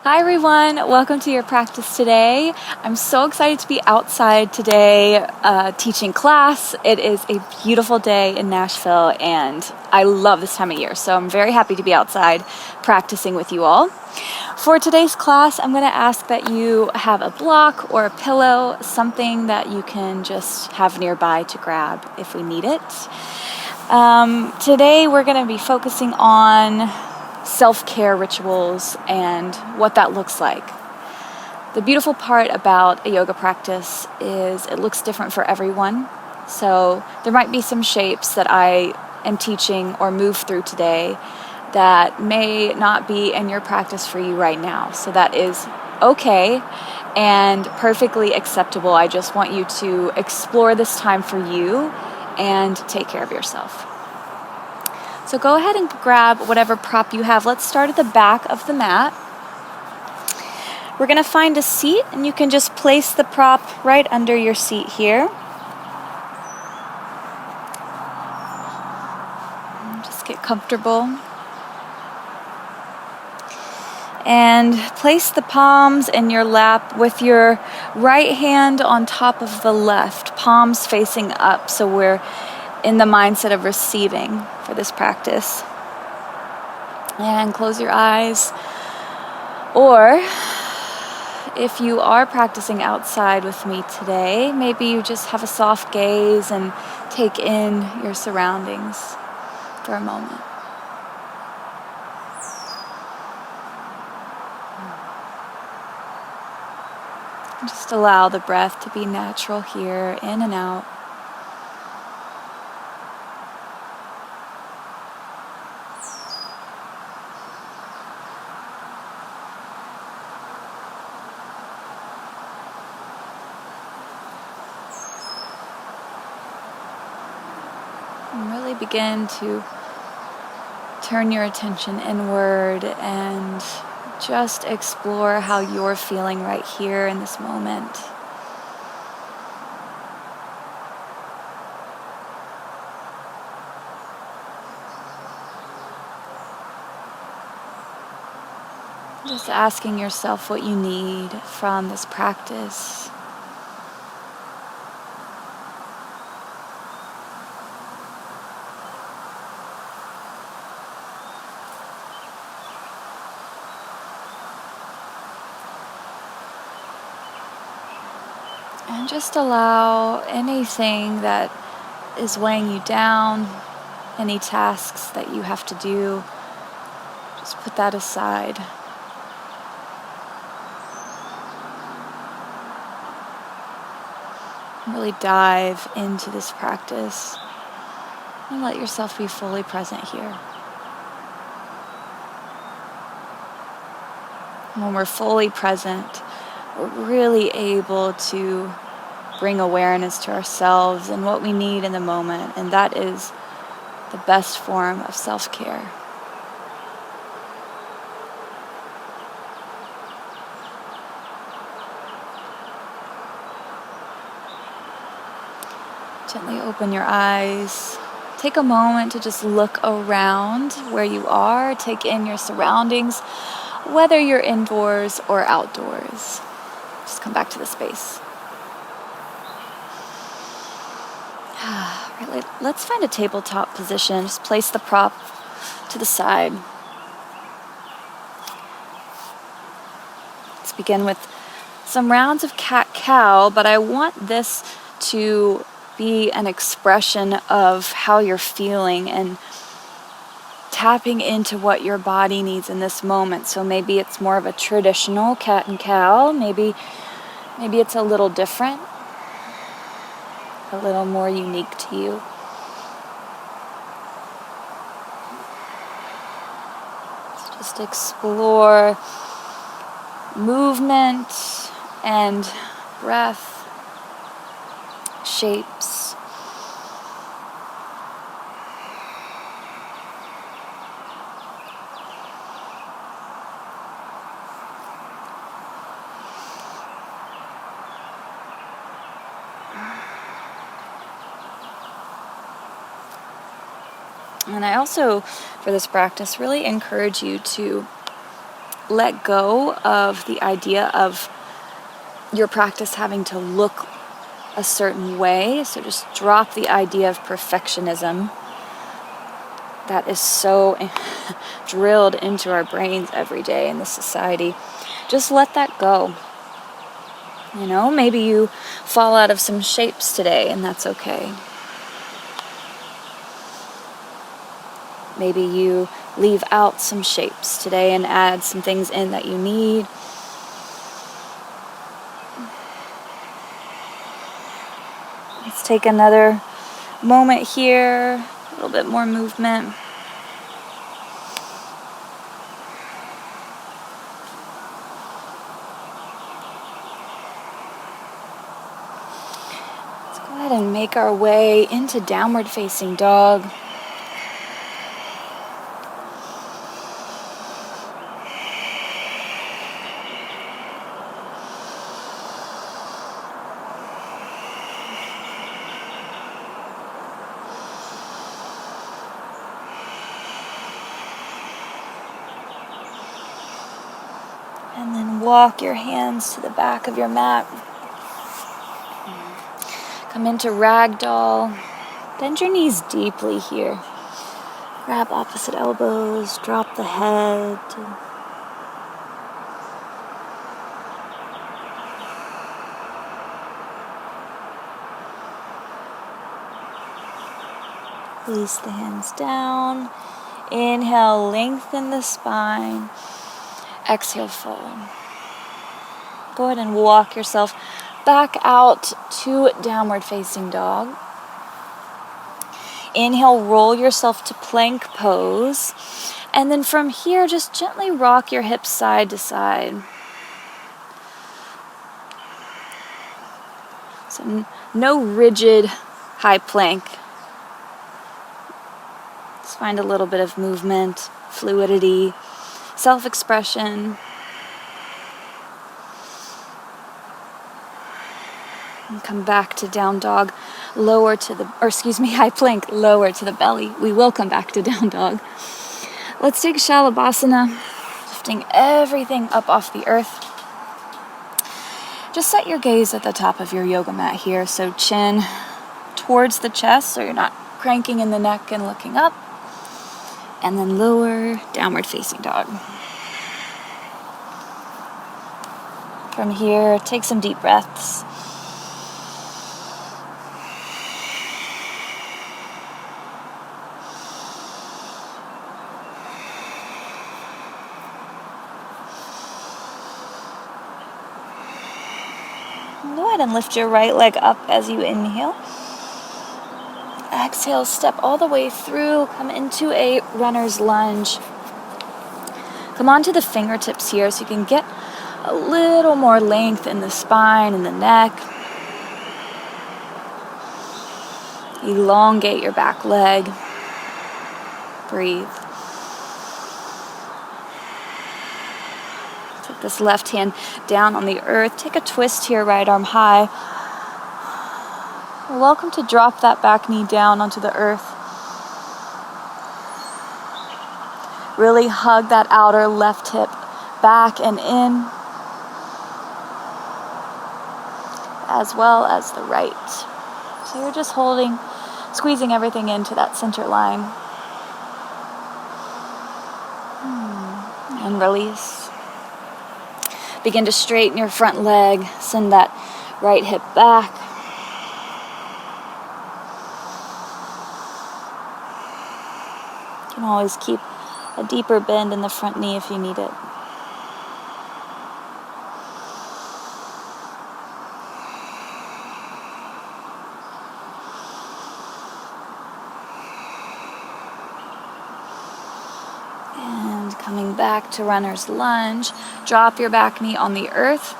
Hi everyone, welcome to your practice today. I'm so excited to be outside today teaching class. It is a beautiful day in Nashville and I love this time of year, so I'm very happy to be outside practicing with you all. For today's class, I'm going to ask that you have a block or a pillow, something that you can just have nearby to grab if we need it. Today we're going to be focusing on self-care rituals and what that looks like. The beautiful part about a yoga practice is it looks different for everyone. So there might be some shapes that I am teaching or move through today that may not be in your practice for you right now. So that is okay and perfectly acceptable. I just want you to explore this time for you and take care of yourself. So go ahead and grab whatever prop you have. Let's start at the back of the mat. We're going to find a seat, and you can just place the prop right under your seat here. And just get comfortable. And place the palms in your lap with your right hand on top of the left, palms facing up, so we're in the mindset of receiving for this practice. And close your eyes. Or if you are practicing outside with me today, maybe you just have a soft gaze and take in your surroundings for a moment. Just allow the breath to be natural here, in and out. And really begin to turn your attention inward and just explore how you're feeling right here in this moment. Just asking yourself what you need from this practice. And just allow anything that is weighing you down, any tasks that you have to do, just put that aside. Really dive into this practice and let yourself be fully present here. When we're fully present, we're really able to bring awareness to ourselves and what we need in the moment, and that is the best form of self-care. Gently open your eyes. Take a moment to just look around where you are. Take in your surroundings, whether you're indoors or outdoors. Just come back to the space. Right, let's find a tabletop position. Just place the prop to the side. Let's begin with some rounds of cat-cow, but I want this to be an expression of how you're feeling and tapping into what your body needs in this moment. So maybe it's more of a traditional cat and cow. Maybe it's a little different, a little more unique to you. So just explore movement and breath, shapes. And I also, for this practice, really encourage you to let go of the idea of your practice having to look a certain way. So just drop the idea of perfectionism that is so drilled into our brains every day in this society. Just let that go. You know, maybe you fall out of some shapes today, and that's okay. Maybe you leave out some shapes today and add some things in that you need. Let's take another moment here, a little bit more movement. Let's go ahead and make our way into downward facing dog. And then walk your hands to the back of your mat. Come into ragdoll. Bend your knees deeply here. Grab opposite elbows, drop the head. Release the hands down. Inhale, lengthen the spine. Exhale, fold. Go ahead and walk yourself back out to downward facing dog. Inhale, roll yourself to plank pose. And then from here, just gently rock your hips side to side. So no rigid high plank. Just find a little bit of movement, fluidity, self-expression. And come back to down dog, high plank, lower to the belly. We will come back to down dog. Let's take Shalabhasana, lifting everything up off the earth. Just set your gaze at the top of your yoga mat here, so chin towards the chest, so you're not cranking in the neck and looking up. And then lower, downward facing dog. From here, take some deep breaths. Go ahead and lift your right leg up as you inhale. Exhale, step all the way through, come into a runner's lunge. Come onto the fingertips here so you can get a little more length in the spine and the neck. Elongate your back leg. Breathe. Take this left hand down on the earth. Take a twist here, right arm high. You're welcome to drop that back knee down onto the earth. Really hug that outer left hip back and in, as well as the right. So you're just squeezing everything into that center line. And release. Begin to straighten your front leg. Send that right hip back. You can always keep a deeper bend in the front knee if you need it. And coming back to runner's lunge, drop your back knee on the earth.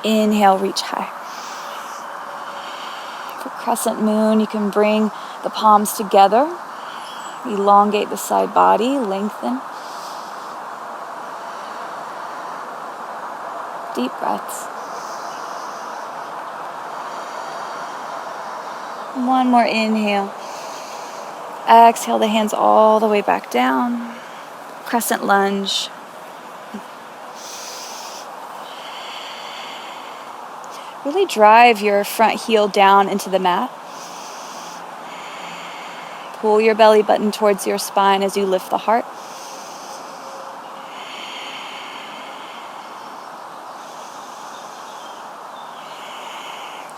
Inhale, reach high. For Crescent Moon, you can bring the palms together. Elongate the side body, lengthen. Deep breaths. One more inhale. Exhale the hands all the way back down. crescent lunge. Really drive your front heel down into the mat. Pull your belly button towards your spine as you lift the heart.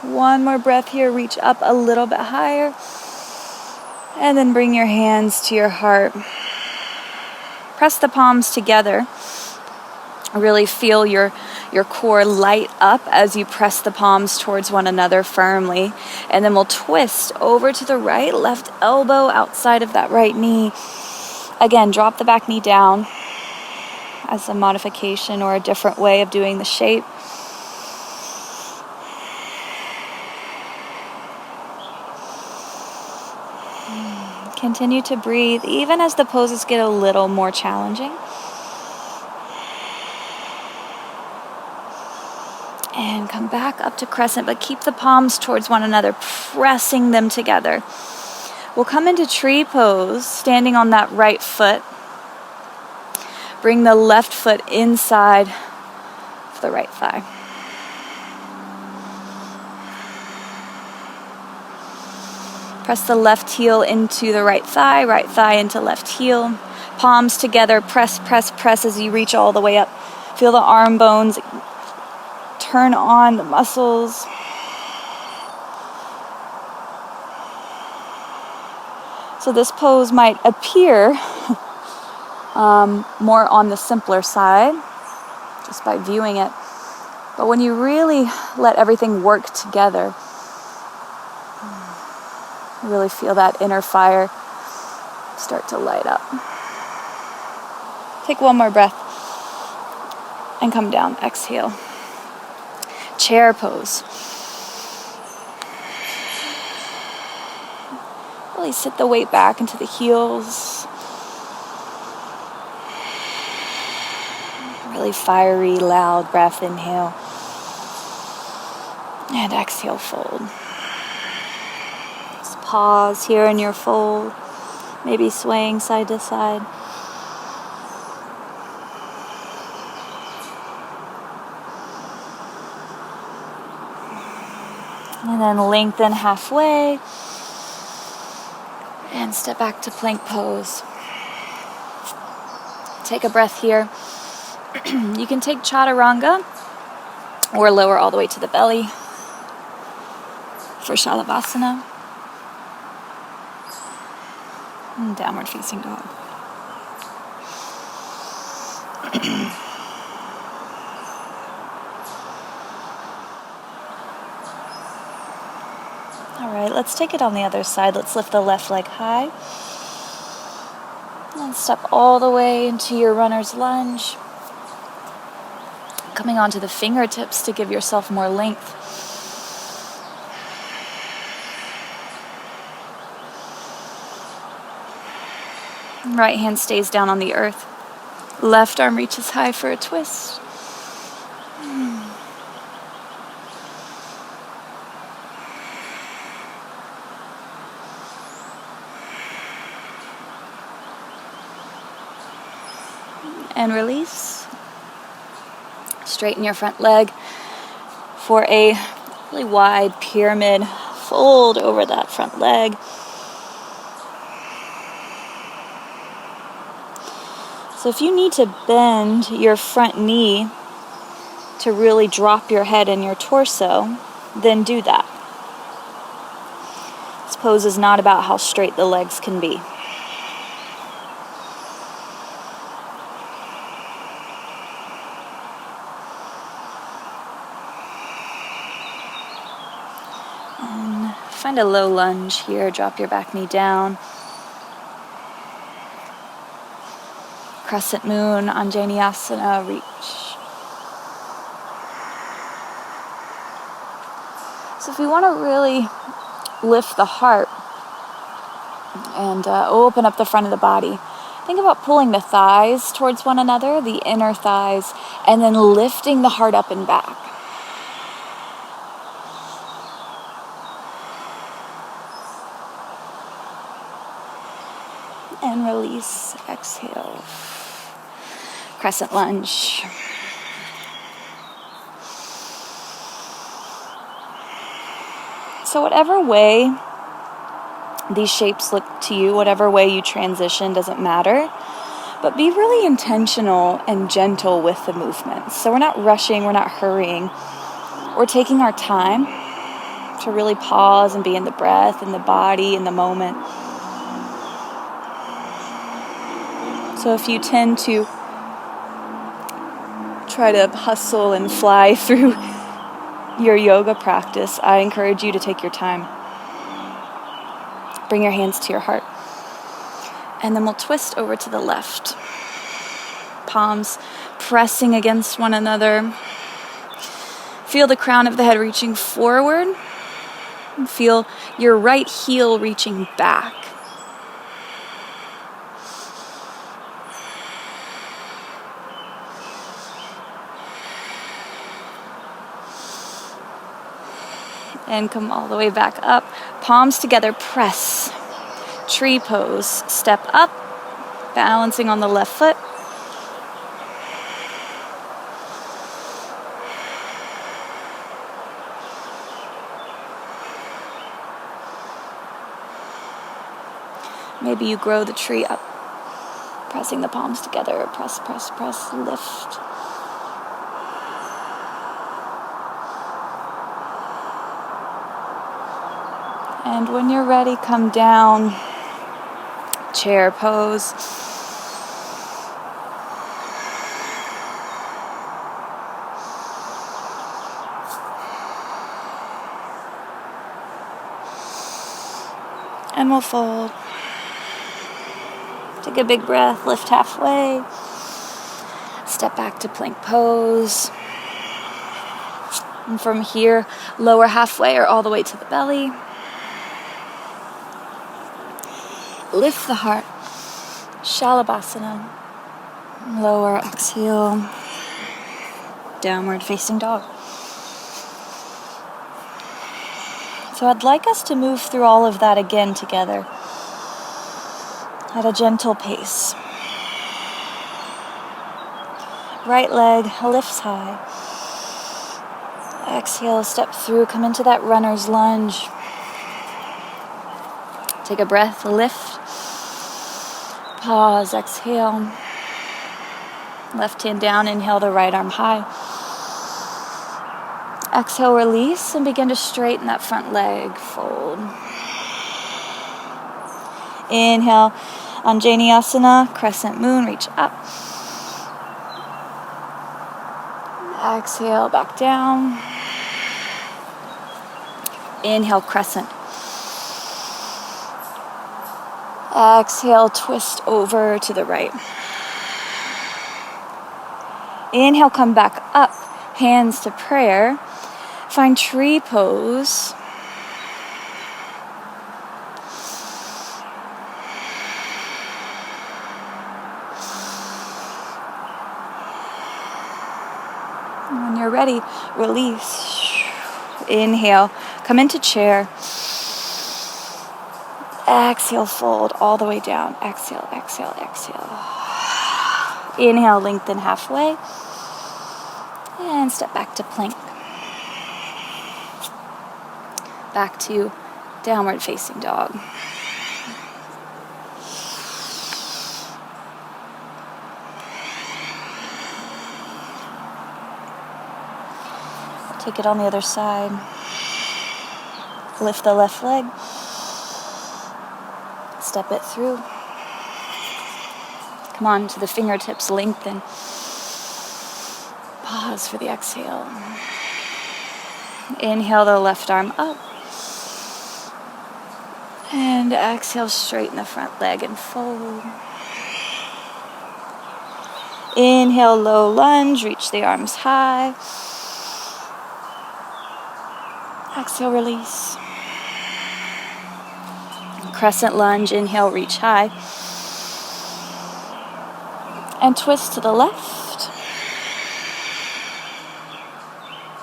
One more breath here, reach up a little bit higher. And then bring your hands to your heart. Press the palms together. Really feel your core light up as you press the palms towards one another firmly. And then we'll twist over to the right, left elbow outside of that right knee. Again, drop the back knee down as a modification or a different way of doing the shape. Continue to breathe even as the poses get a little more challenging. And come back up to crescent, but keep the palms towards one another, pressing them together. We'll come into tree pose, standing on that right foot. Bring the left foot inside of the right thigh. Press the left heel into the right thigh into left heel. Palms together, press, press, press as you reach all the way up. Feel the arm bones turn on the muscles. So this pose might appear more on the simpler side, just by viewing it. But when you really let everything work together, you really feel that inner fire start to light up. Take one more breath and come down. Exhale. Chair pose. Really sit the weight back into the heels. Really fiery, loud breath. Inhale. And exhale, fold. Just pause here in your fold. Maybe swaying side to side. And then lengthen halfway. And step back to plank pose. Take a breath here. You can take chaturanga or lower all the way to the belly for Shalavasana. And downward facing dog. All right, let's take it on the other side. Let's lift the left leg high. And step all the way into your runner's lunge. Coming onto the fingertips to give yourself more length. Right hand stays down on the earth. Left arm reaches high for a twist. And release. Straighten your front leg for a really wide pyramid. Fold over that front leg. So if you need to bend your front knee to really drop your head and your torso, then do that. This pose is not about how straight the legs can be. And find a low lunge here. Drop your back knee down. Crescent Moon on Vinyasa, reach. So if we want to really lift the heart and open up the front of the body, think about pulling the thighs towards one another, the inner thighs, and then lifting the heart up and back. And release, exhale. crescent lunge. So whatever way these shapes look to you, whatever way you transition, doesn't matter. But be really intentional and gentle with the movements. So we're not rushing, we're not hurrying. We're taking our time to really pause and be in the breath, in the body, in the moment. So if you tend to try to hustle and fly through your yoga practice, I encourage you to take your time. Bring your hands to your heart. And then we'll twist over to the left. Palms pressing against one another. Feel the crown of the head reaching forward. Feel your right heel reaching back. And come all the way back up. Palms together, press. Tree pose. Step up, balancing on the left foot. Maybe you grow the tree up, pressing the palms together. Press, press, press, lift. And when you're ready, come down, chair pose. And we'll fold. Take a big breath, lift halfway. Step back to plank pose. And from here, lower halfway or all the way to the belly. Lift the heart. Shalabhasana. Lower, exhale. Downward facing dog. So I'd like us to move through all of that again together at a gentle pace. Right leg lifts high. Exhale, step through, come into that runner's lunge. Take a breath, lift. Pause, exhale. Left hand down, inhale the right arm high. Exhale, release, and begin to straighten that front leg, fold. Inhale, Anjaneyasana, Crescent Moon, reach up. Exhale, back down. Inhale, Crescent. Exhale, twist over to the right. Inhale, come back up, hands to prayer. Find tree pose. When you're ready, release. Inhale, come into chair. Exhale, fold all the way down. Exhale, exhale, exhale. Inhale, lengthen halfway. And step back to plank. Back to downward facing dog. Take it on the other side. Lift the left leg. Step it through. Come on to the fingertips, lengthen. Pause for the exhale. Inhale the left arm up. And exhale, straighten the front leg and fold. Inhale, low lunge, reach the arms high. Exhale, release. Crescent lunge, inhale, reach high. And twist to the left.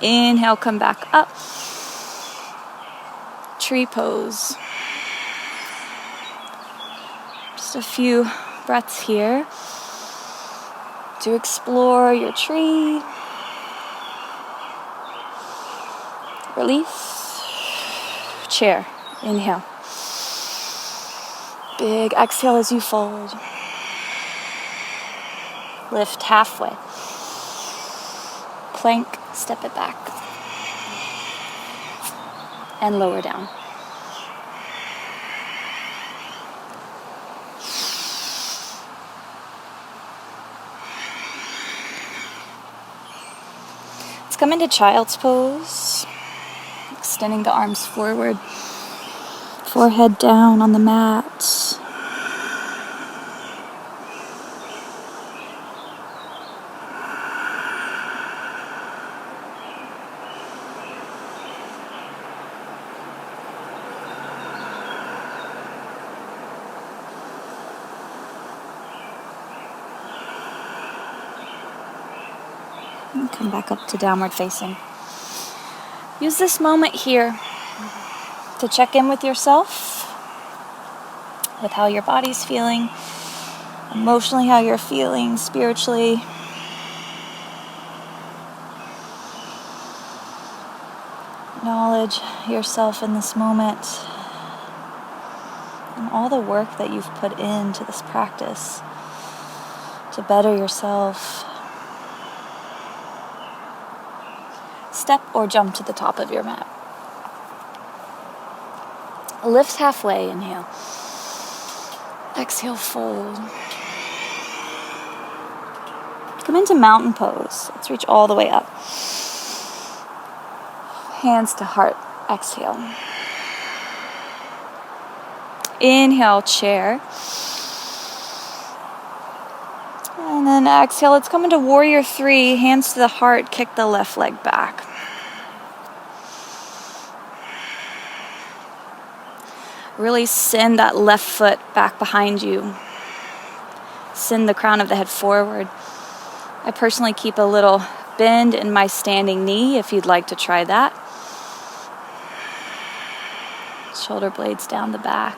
Inhale, come back up. Tree pose. Just a few breaths here. to explore your tree. Release. Chair. Inhale. Big exhale as you fold. Lift halfway. Plank, step it back. And lower down. Let's come into child's pose. Extending the arms forward. Forehead down on the mat. And come back up to downward facing. Use this moment here to check in with yourself, with how your body's feeling, emotionally how you're feeling, spiritually. Acknowledge yourself in this moment and all the work that you've put into this practice to better yourself. Step or jump to the top of your mat. Lift halfway, inhale. Exhale, fold. Come into mountain pose. Let's reach all the way up. Hands to heart, exhale. Inhale, chair. And then exhale, let's come into warrior 3. Hands to the heart, kick the left leg back. Really send that left foot back behind you. Send the crown of the head forward. I personally keep a little bend in my standing knee if you'd like to try that. Shoulder blades down the back.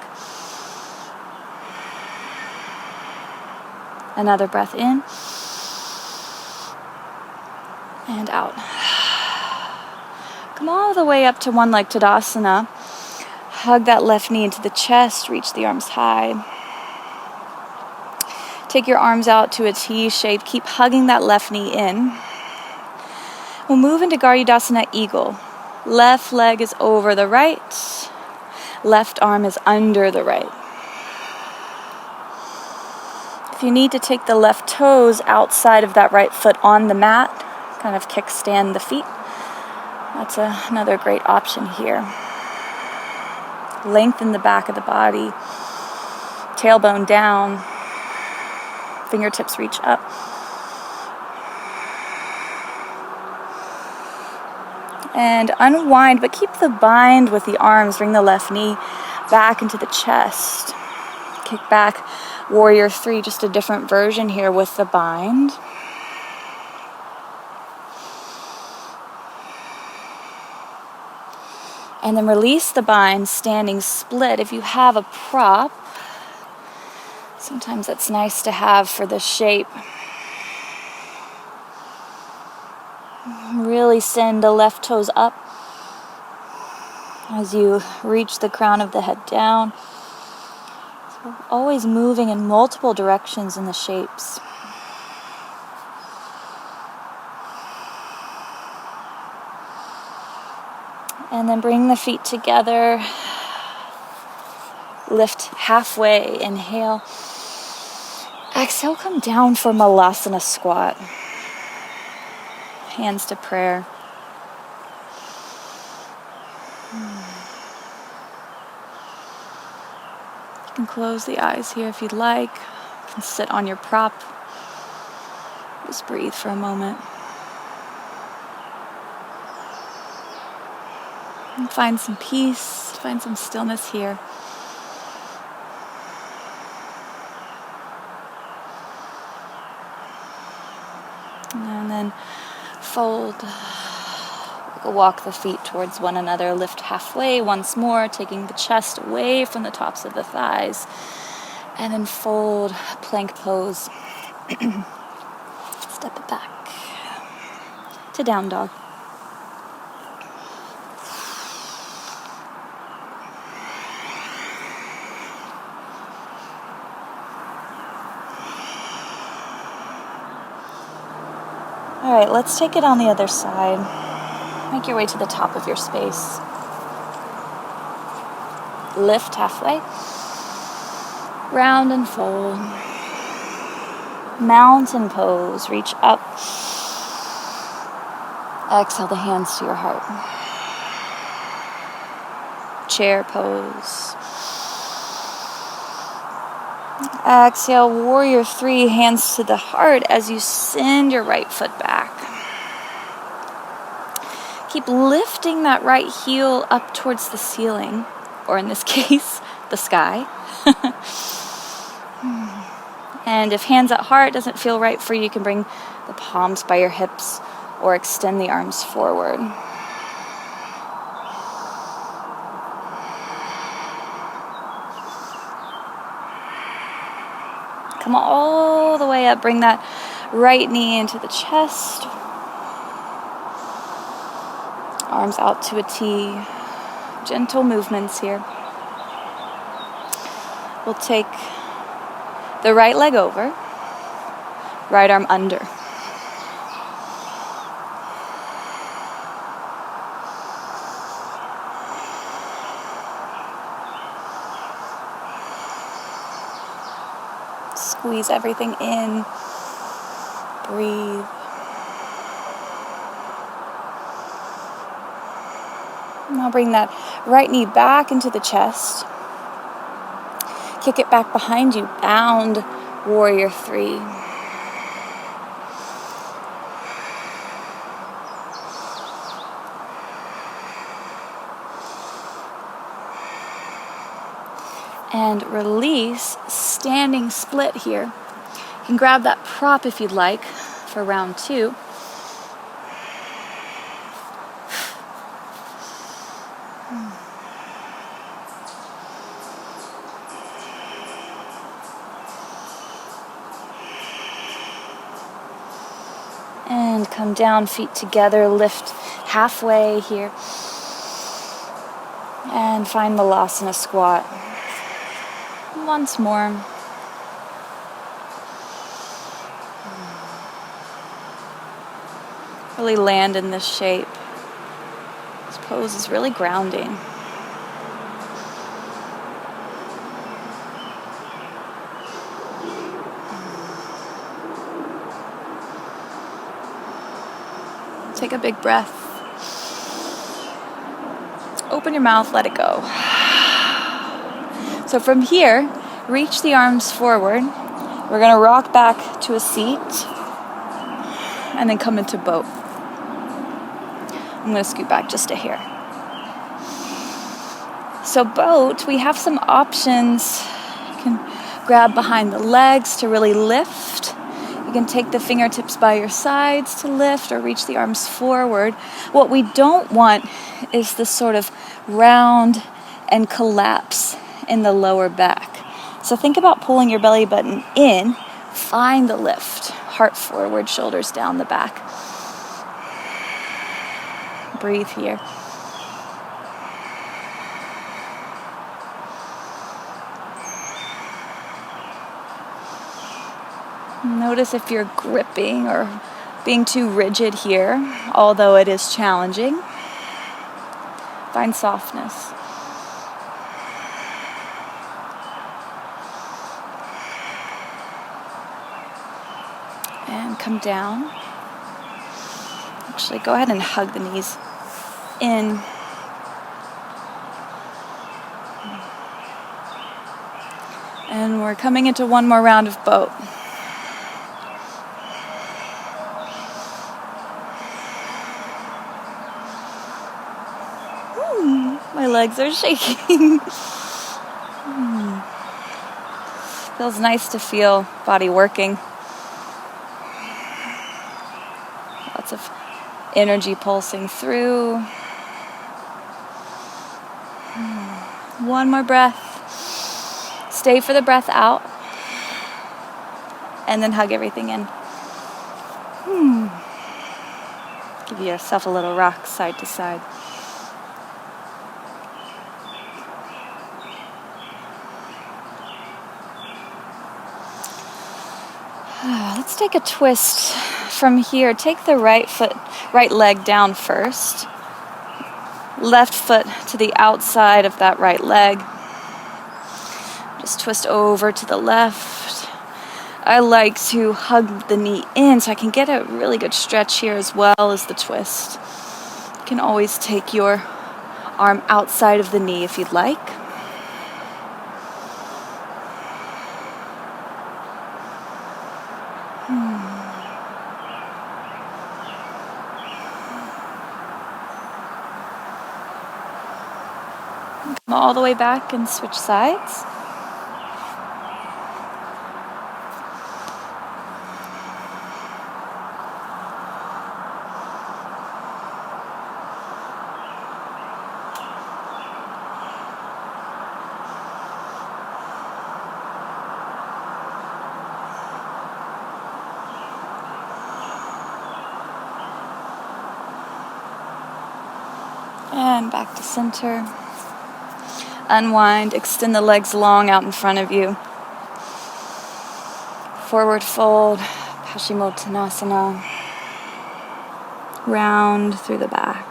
Another breath in. And out. Come all the way up to one leg Tadasana. Hug that left knee into the chest, reach the arms high. Take your arms out to a T shape. Keep hugging that left knee in. We'll move into Garudasana Eagle. Left leg is over the right. Left arm is under the right. If you need to take the left toes outside of that right foot on the mat, kind of kickstand the feet, that's another great option here. Lengthen the back of the body, tailbone down, fingertips reach up. And unwind, but keep the bind with the arms. Bring the left knee back into the chest. Kick back, warrior 3, just a different version here with the bind. And then release the bind, standing split. If you have a prop, sometimes that's nice to have for the shape. Really send the left toes up as you reach the crown of the head down. So always moving in multiple directions in the shapes. And then bring the feet together. Lift halfway, inhale. Exhale, come down for Malasana squat. Hands to prayer. You can close the eyes here if you'd like. You can sit on your prop. Just breathe for a moment. And find some peace, find some stillness here. And then fold. Walk the feet towards one another. Lift halfway once more, taking the chest away from the tops of the thighs. And then fold, plank pose. Step it back to down dog. All right, let's take it on the other side. Make your way to the top of your space. Lift halfway. Round and fold. Mountain pose. Reach up. Exhale the hands to your heart. Chair pose. Exhale, warrior 3, hands to the heart as you send your right foot back. Keep lifting that right heel up towards the ceiling, or in this case, the sky. And if hands at heart doesn't feel right for you, you can bring the palms by your hips or extend the arms forward. Come all the way up. Bring that right knee into the chest. Arms out to a T. Gentle movements here. We'll take the right leg over, right arm under. Squeeze everything in. Breathe. Now bring that right knee back into the chest. Kick it back behind you. Bound warrior 3. And release, standing split here. You can grab that prop if you'd like for round 2. And come down, feet together, lift halfway here. And find Vinyasa squat. Once more. Really land in this shape. This pose is really grounding. Take a big breath. Open your mouth, let it go. So from here, reach the arms forward. We're going to rock back to a seat and then come into boat. I'm going to scoot back just a hair. So boat, we have some options. You can grab behind the legs to really lift. You can take the fingertips by your sides to lift or reach the arms forward. What we don't want is this sort of round and collapse in the lower back. So think about pulling your belly button in, find the lift, heart forward, shoulders down the back. Breathe here. Notice if you're gripping or being too rigid here, although it is challenging. Find softness. And come down. Actually, go ahead and hug the knees in. And we're coming into one more round of boat. My legs are shaking. Feels nice to feel body working. Lots of energy pulsing through. One more breath. Stay for the breath out. And then hug everything in. Give yourself a little rock side to side. Let's take a twist from here. Take the right leg down first. Left foot to the outside of that right leg. Just twist over to the left. I like to hug the knee in so I can get a really good stretch here as well as the twist. You can always take your arm outside of the knee if you'd like. Come all the way back and switch sides. And back to center. Unwind, extend the legs long out in front of you. Forward fold, Paschimottanasana. Round through the back.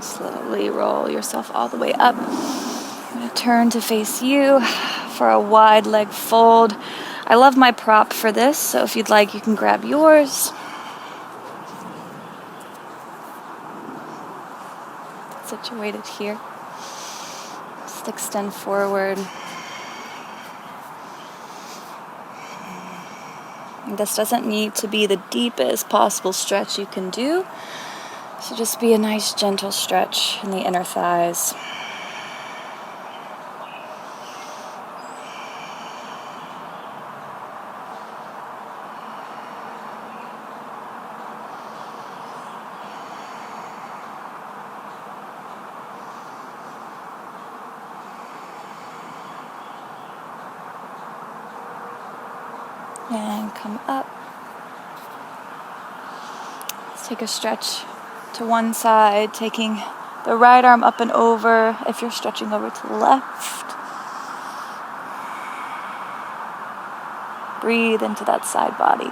Slowly roll yourself all the way up. I'm going to turn to face you for a wide leg fold. I love my prop for this, so if you'd like, you can grab yours. Situated here. Just extend forward. And this doesn't need to be the deepest possible stretch you can do. So just be a nice gentle stretch in the inner thighs. And come up. Let's take a stretch to one side, taking the right arm up and over if you're stretching over to the left. Breathe into that side body.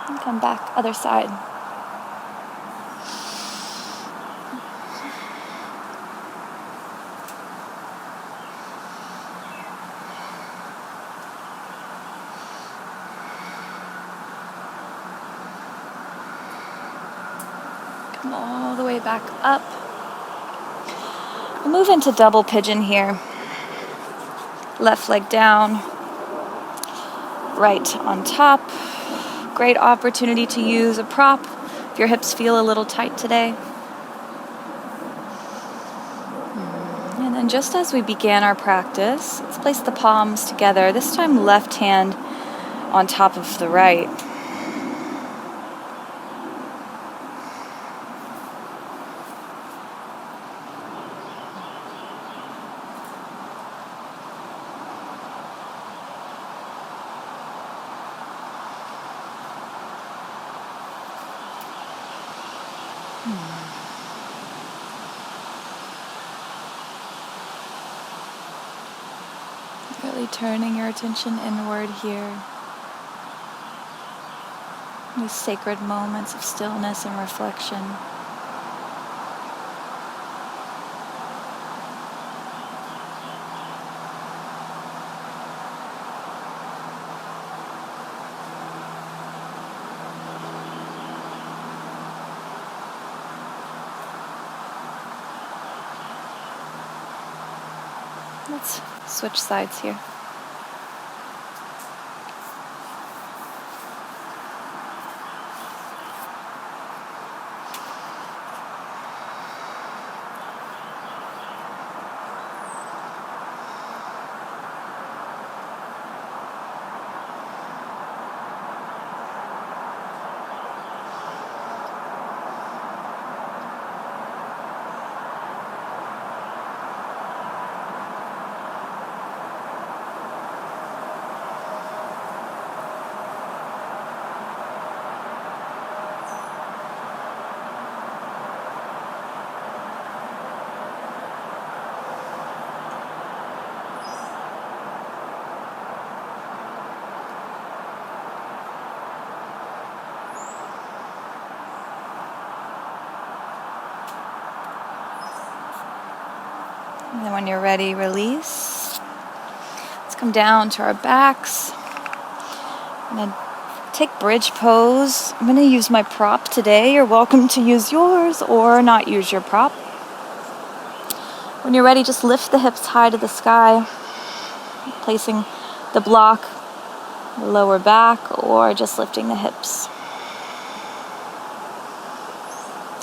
And come back, other side. Come all the way back up. We'll move into double pigeon here. Left leg down, right on top. Great opportunity to use a prop if your hips feel a little tight today. And then just as we began our practice, let's place the palms together, this time left hand on top of the right. Really turning your attention inward here. These sacred moments of stillness and reflection. Let's switch sides here. And then when you're ready, release. Let's come down to our backs. I'm gonna take bridge pose. I'm gonna use my prop today. You're welcome to use yours or not use your prop. When you're ready, just lift the hips high to the sky, placing the block, the lower back, or just lifting the hips.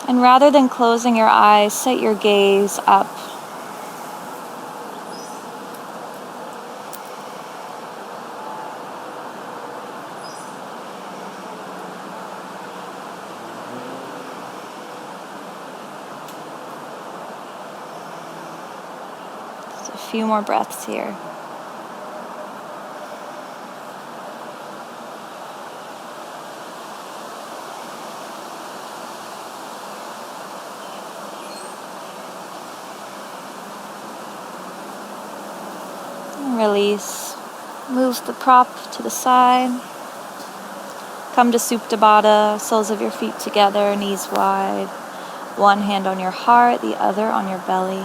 And rather than closing your eyes, set your gaze up. Just a few more breaths here. Release. Move the prop to the side. Come to Supta Baddha, soles of your feet together, knees wide. One hand on your heart, the other on your belly.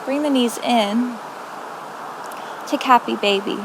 Bring the knees in. Take happy baby.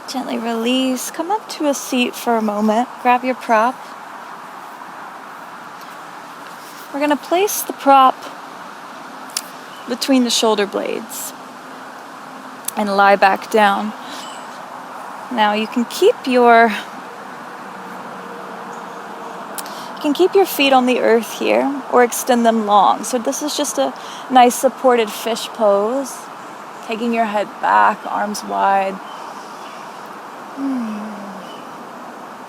Gently release. Come up to a seat for a moment. Grab your prop. We're going to place the prop between the shoulder blades and lie back down. Now you can keep your feet on the earth here or extend them long. So this is just a nice supported fish pose. Taking your head back, arms wide.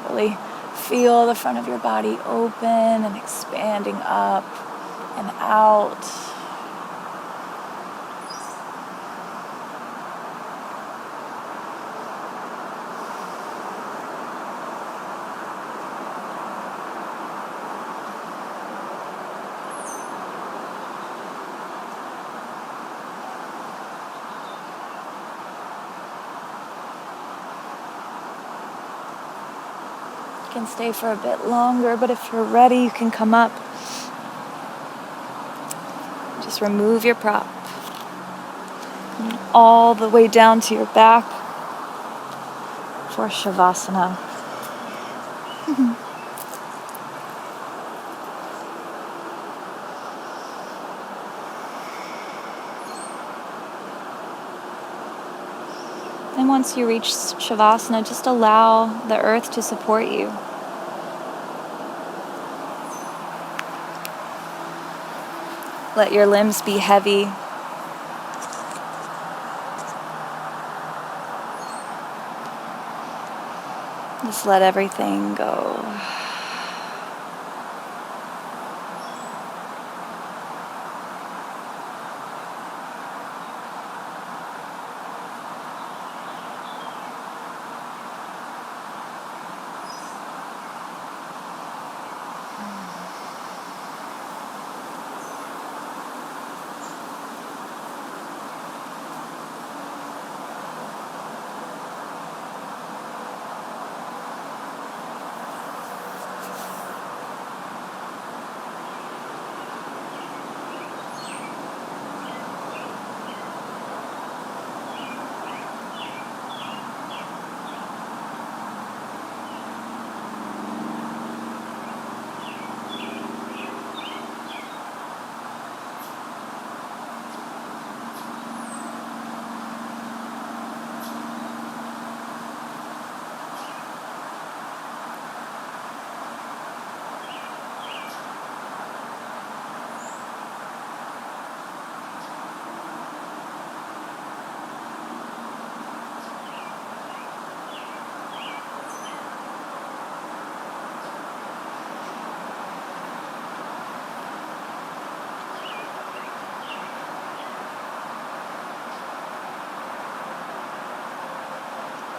Really feel the front of your body open and expanding up and out. You can stay for a bit longer, but if you're ready, you can come up. Just remove your prop. All the way down to your back for Shavasana. And once you reach Shavasana, just allow the earth to support you. Let your limbs be heavy. Just let everything go.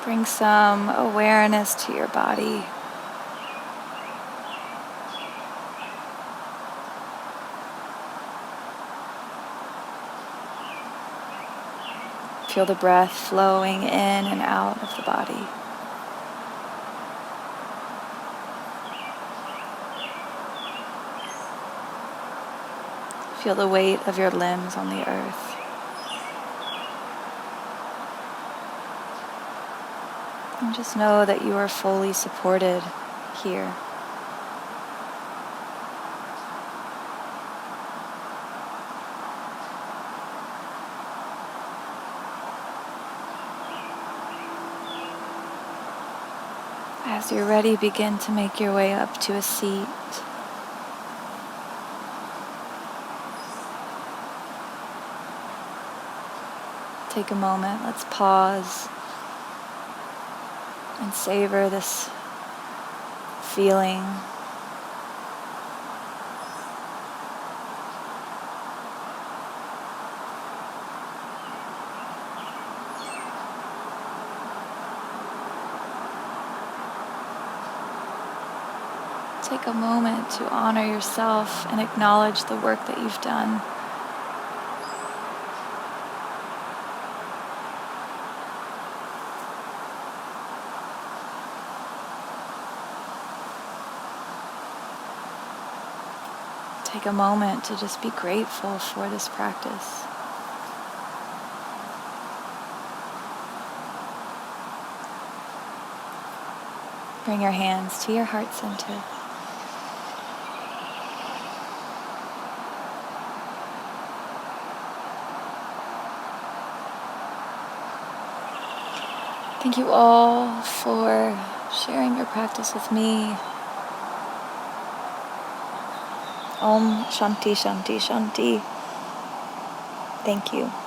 Bring some awareness to your body. Feel the breath flowing in and out of the body. Feel the weight of your limbs on the earth. And just know that you are fully supported here. As you're ready, begin to make your way up to a seat. Take a moment, let's pause and savor this feeling. Take a moment to honor yourself and acknowledge the work that you've done. Take a moment to just be grateful for this practice. Bring your hands to your heart center. Thank you all for sharing your practice with me. Om Shanti Shanti Shanti. Thank you.